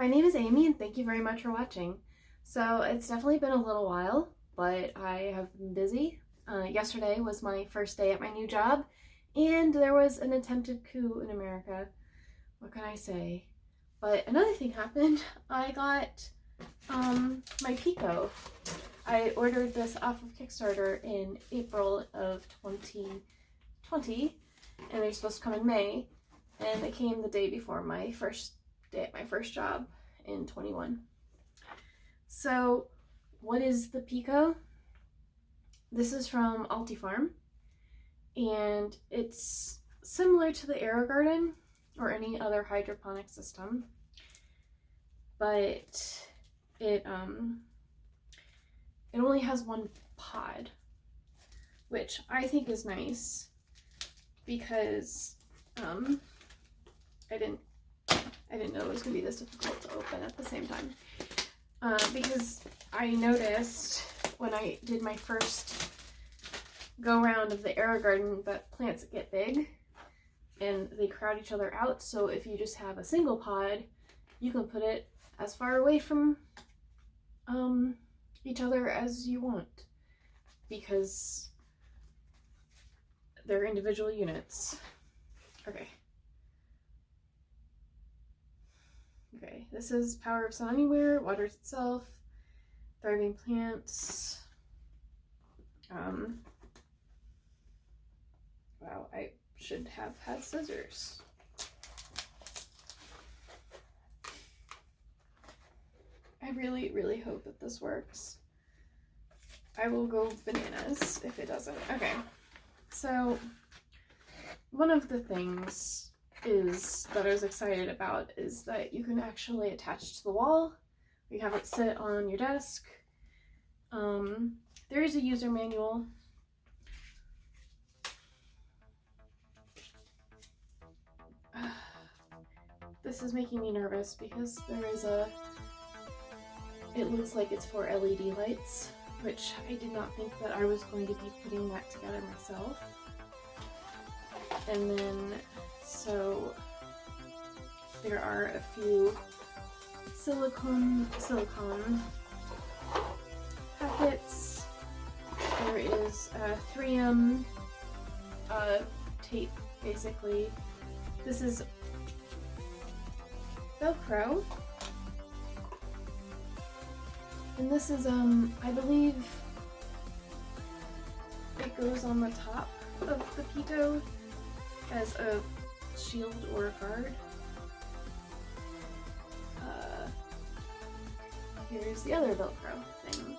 My name is Amy and thank you very much for watching. So it's definitely been a little while, but I have been busy. Yesterday was my first day at my new job and there was an attempted coup in America. What can I say? But another thing happened. I got my Pico. I ordered this off of Kickstarter in April of 2020 and they're supposed to come in May, and it came the day before my first day at my first job in 21. So what is the Pico? This is from Altifarm and it's similar to the AeroGarden or any other hydroponic system, but it only has one pod, which I think is nice because I didn't know it was going to be this difficult to open at the same time. Because I noticed when I did my first go round of the AeroGarden that plants get big and they crowd each other out. So if you just have a single pod, you can put it as far away from each other as you want because they're individual units. Okay, this is Power of Sun Anywhere, waters itself, thriving plants. Wow, I should have had scissors. I really hope that this works. I will go bananas if it doesn't. Okay, so one of the things that I was excited about is that you can actually attach to the wall. You have it sit on your desk. There is a user manual. This is making me nervous because there is it looks like it's for LED lights, which I did not think that I was going to be putting that together myself. And then, so there are a few silicone packets. There is a 3M tape, basically. This is Velcro. And this is, I believe it goes on the top of the Pico as a shield or a guard. Here's the other Velcro thing.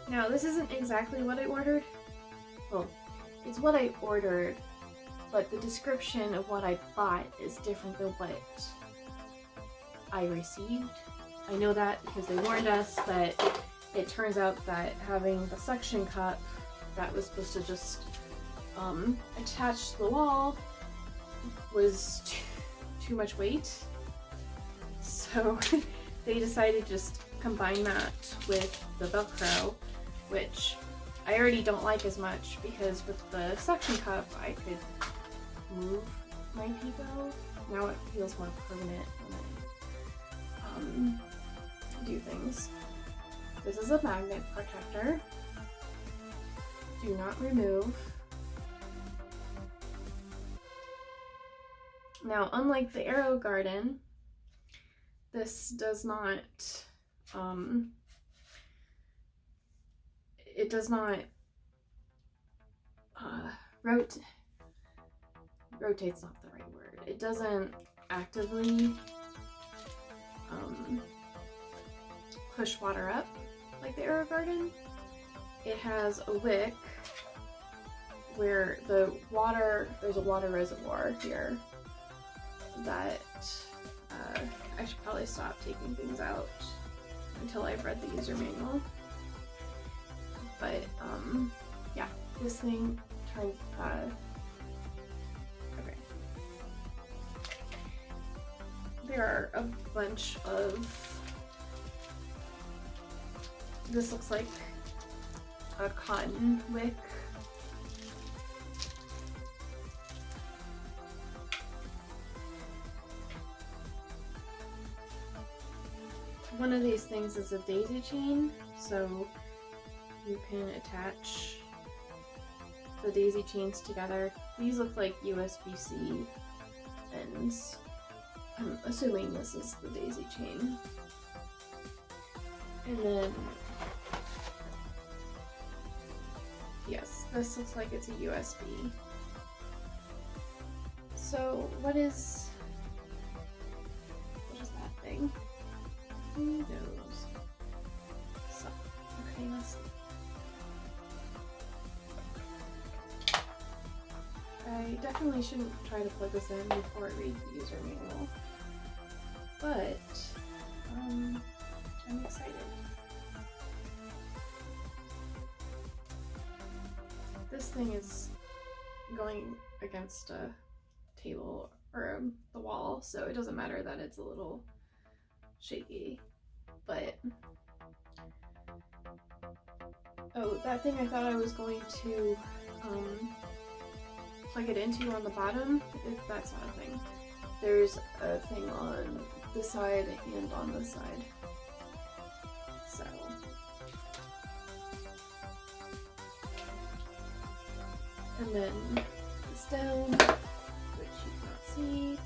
Now, this isn't exactly what I ordered. Well, it's what I ordered, but the description of what I bought is different than what I received. I know that because they warned us that it turns out that having the suction cup that was supposed to just attach to the wall was too much weight. So they decided to just combine that with the Velcro, which I already don't like as much because with the suction cup I could move my Pico. Now it feels more permanent when I do things. This is a magnet protector. Do not remove. Now, unlike the AeroGarden, this does not, it does not rotate's not the right word. It doesn't actively push water up like the AeroGarden. It has a wick where there's a water reservoir here that I should probably stop taking things out until I've read the user manual. But yeah, this thing turns okay. There are a bunch of, this looks like a cotton wick. one of these things is a daisy chain, so you can attach the daisy chains together. These look like USB-C ends. I'm assuming this is the daisy chain. And then, yes, this looks like it's a USB. So what is that thing? Who knows? So, okay, let's see. I definitely shouldn't try to plug this in before I read the user manual, but I'm excited. This thing is going against a table or the wall, so it doesn't matter that it's a little shaky, but oh, that thing I thought I was going to plug it into on the bottom, that's not a thing. There's a thing on this side and on this side. So and then this down, which you cannot see.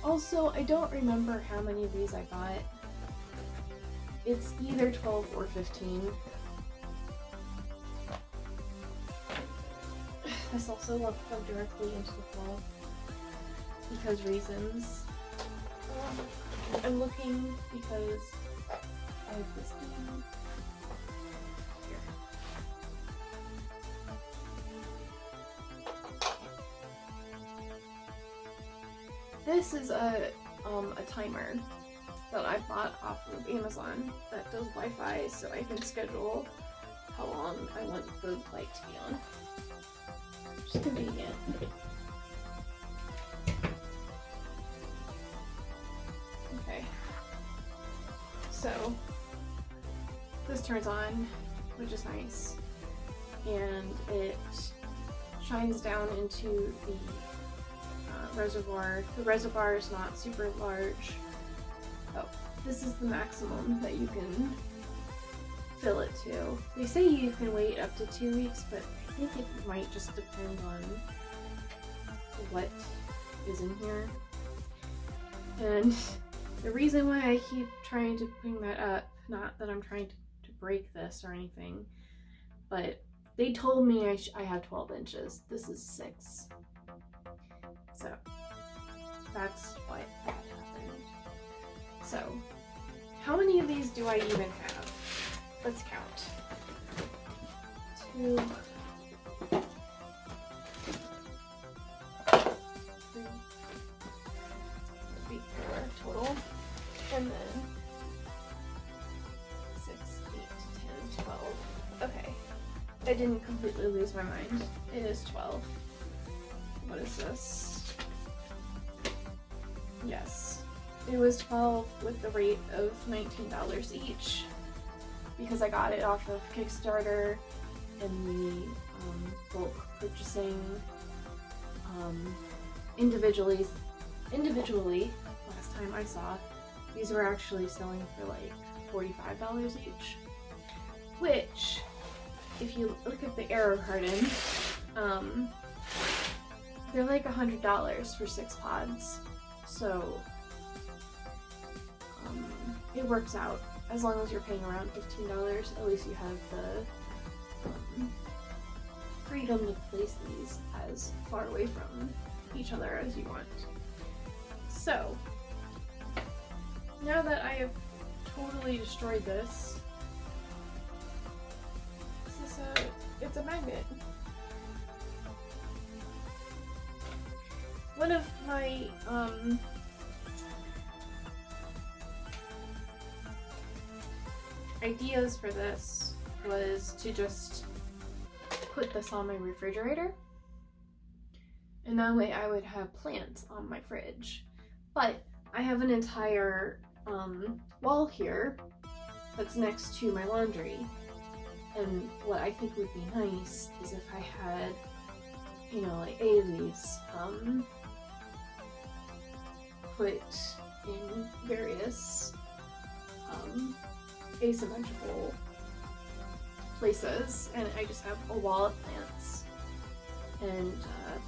Also, I don't remember how many of these I bought. It's either 12 or 15. This also won't plug directly into the wall because reasons. I'm looking because I have this thing here. This is a timer that I bought off of Amazon that does Wi-Fi, so I can schedule how long I want the light to be on. Just convenient. Okay. So this turns on, which is nice, and it shines down into the reservoir. The reservoir is not super large. Oh, this is the maximum that you can fill it to. They say you can wait up to 2 weeks, but I think it might just depend on what is in here. And the reason why I keep trying to bring that up, not that I'm trying to break this or anything, but they told me I have 12 inches. This is 6. So that's why that happened. So how many of these do I even have? Let's count. 2, 3, 4 total, and then 6, 8, 10, 12. Okay, I didn't completely lose my mind. It is 12. What is this? Yes, it was 12 with the rate of $19 each because I got it off of Kickstarter and the bulk purchasing individually. Last time I saw, these were actually selling for like $45 each, which, if you look at the arrow carton, they're like $100 for 6 pods. So it works out. As long as you're paying around $15, at least you have the freedom to place these as far away from each other as you want. So now that I have totally destroyed this, it's a magnet. One of my ideas for this was to just put this on my refrigerator, and that way I would have plants on my fridge. But I have an entire wall here that's next to my laundry, and what I think would be nice is if I had, you know, like 8 of these put in various asymmetrical places, and I just have a wall of plants and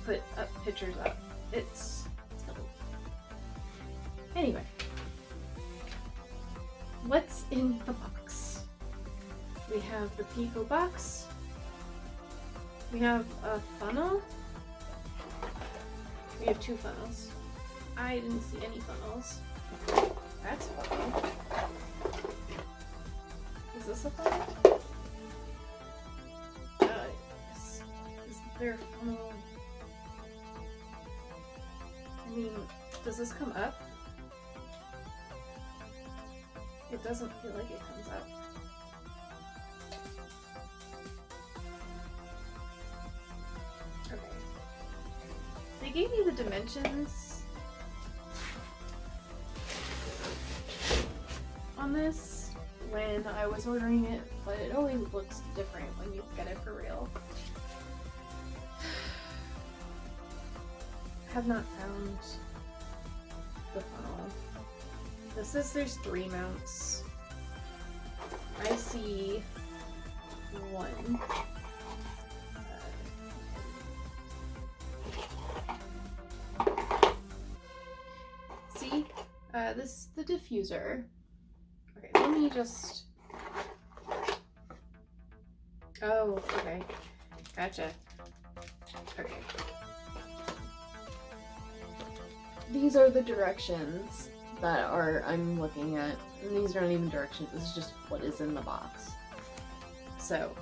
put up pictures up. It's anyway. What's in the box? We have the Pico box. We have a funnel. We have 2 funnels. I didn't see any funnels. That's funny. Is this a funnel? Is there a funnel? I mean, does this come up? It doesn't feel like it comes up. Okay. They gave me the dimensions on this when I was ordering it, but it always looks different when you get it for real. I have not found the funnel. This says there's 3 mounts. I see 1. See? This is the diffuser. Okay, let me just... Oh, okay. Gotcha. Okay. These are the directions that I'm looking at, and these are not even directions, this is just what is in the box. So,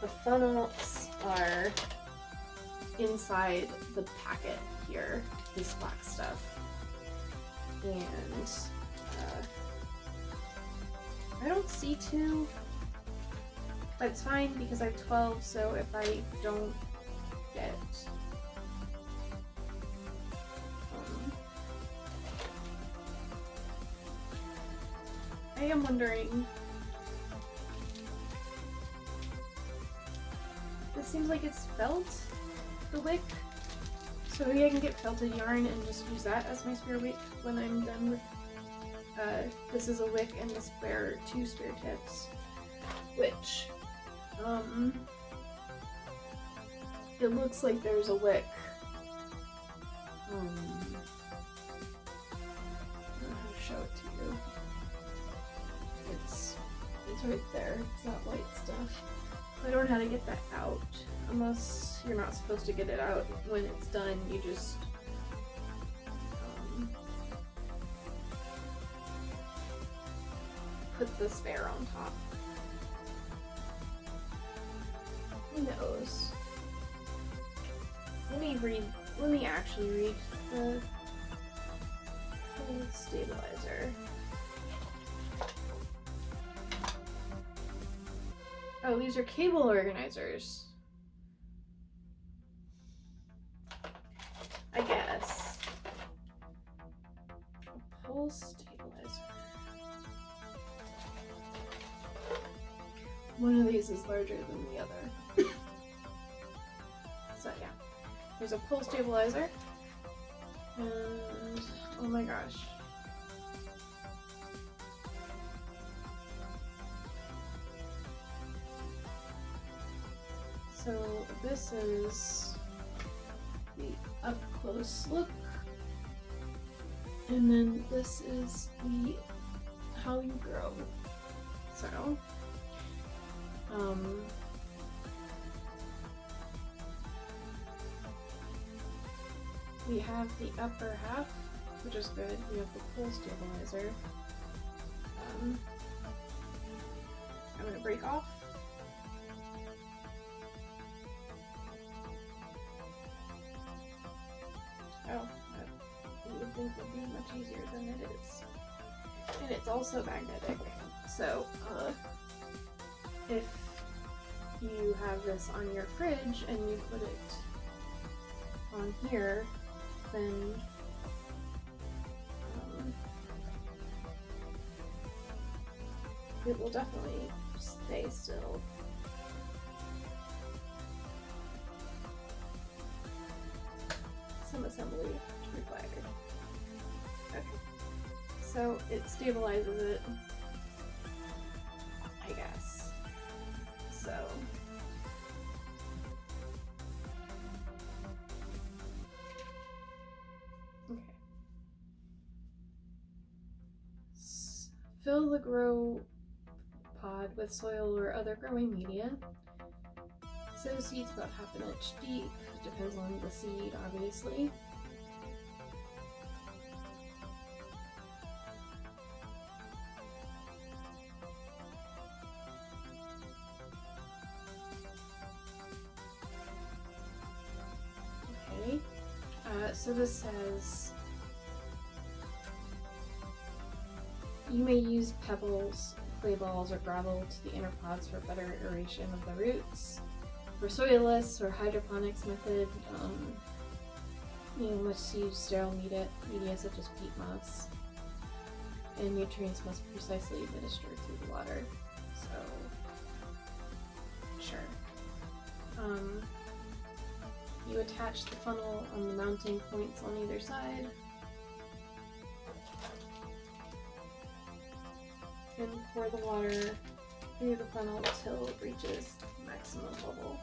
the funnels are inside the packet here, this black stuff. And, I don't see 2, but it's fine because I have 12, so if I don't get I am wondering, this seems like it's felt, the wick, so maybe I can get felted yarn and just use that as my spare wick when I'm done with, this is a wick and the spare 2 spare tips, which, it looks like there's a wick, I don't know how to show it to you. It's right there. It's that white stuff. I don't know how to get that out. Unless you're not supposed to get it out when it's done. You just put the spare on top. Who knows? Let me actually read the stabilizer. Oh, these are cable organizers. I guess. A pole stabilizer. One of these is larger than the other. So yeah, there's a pole stabilizer. And oh my gosh. So this is the up close look, and then this is the how you grow. So we have the upper half, which is good. We have the pole stabilizer. I'm gonna break off. Oh, that you would think would be much easier than it is. And it's also magnetic. So, if you have this on your fridge and you put it on here, then it will definitely stay still. Some assembly required. Okay, so it stabilizes it. I guess. So. Okay. Fill the grow pod with soil or other growing media. Sow seeds about half an inch deep. Depends on the seed, obviously. Okay. So this says you may use pebbles, clay balls, or gravel to the inner pods for better aeration of the roots. For soilless or hydroponics method, you must use sterile media such as peat moss, and nutrients must precisely administer through the water. So, sure. You attach the funnel on the mounting points on either side, and pour the water through the funnel till it reaches maximum level.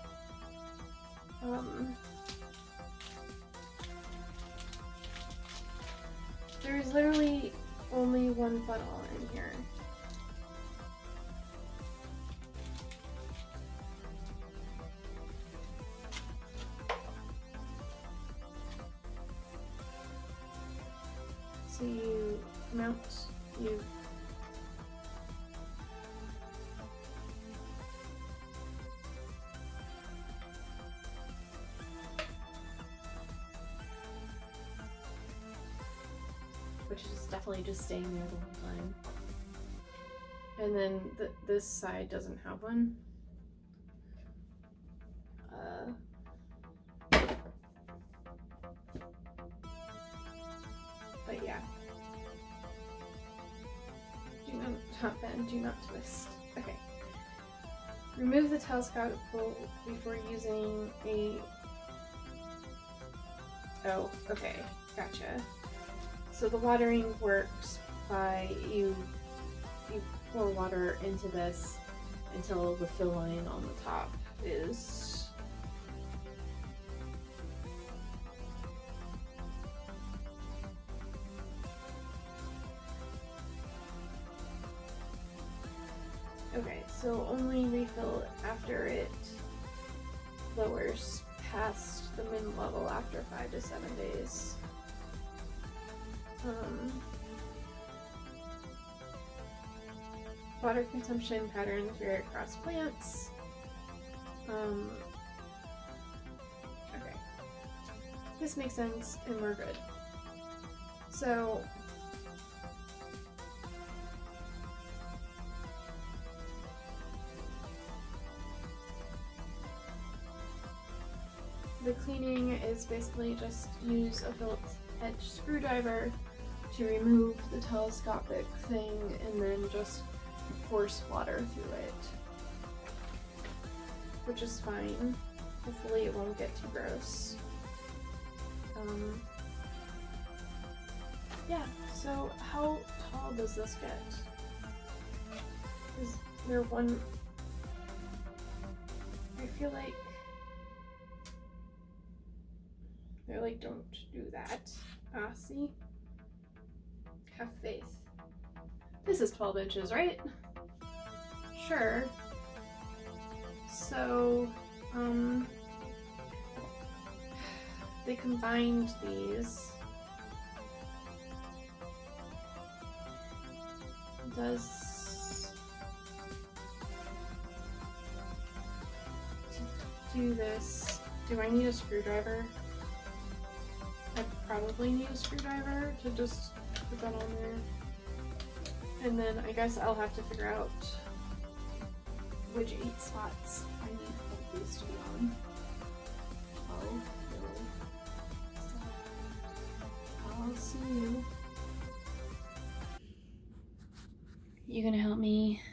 There's literally only one funnel in here. So you mount, which is definitely just staying there the whole time. And then this side doesn't have one. But yeah. Do not bend, do not twist. Okay. Remove the telescopic pole before using a... Oh, okay. Gotcha. So the watering works by you pour water into this until the fill line on the top is okay, so only refill after it lowers past the min level after 5 to 7 days. Water consumption patterns vary across plants. Okay. This makes sense and we're good. So the cleaning is basically just use a Phillips head screwdriver to remove the telescopic thing and then just force water through it, which is fine. Hopefully it won't get too gross. Yeah, so how tall does this get? Is there one? I feel like they're like, don't do that. See? Have faith. This is 12 inches, right? Sure. So, they combined these. Does to do this, do I need a screwdriver? I probably need a screwdriver to just put that on there. And then I guess I'll have to figure out which 8 spots I need both these to be on. Oh, really? So, I'll see you. You gonna help me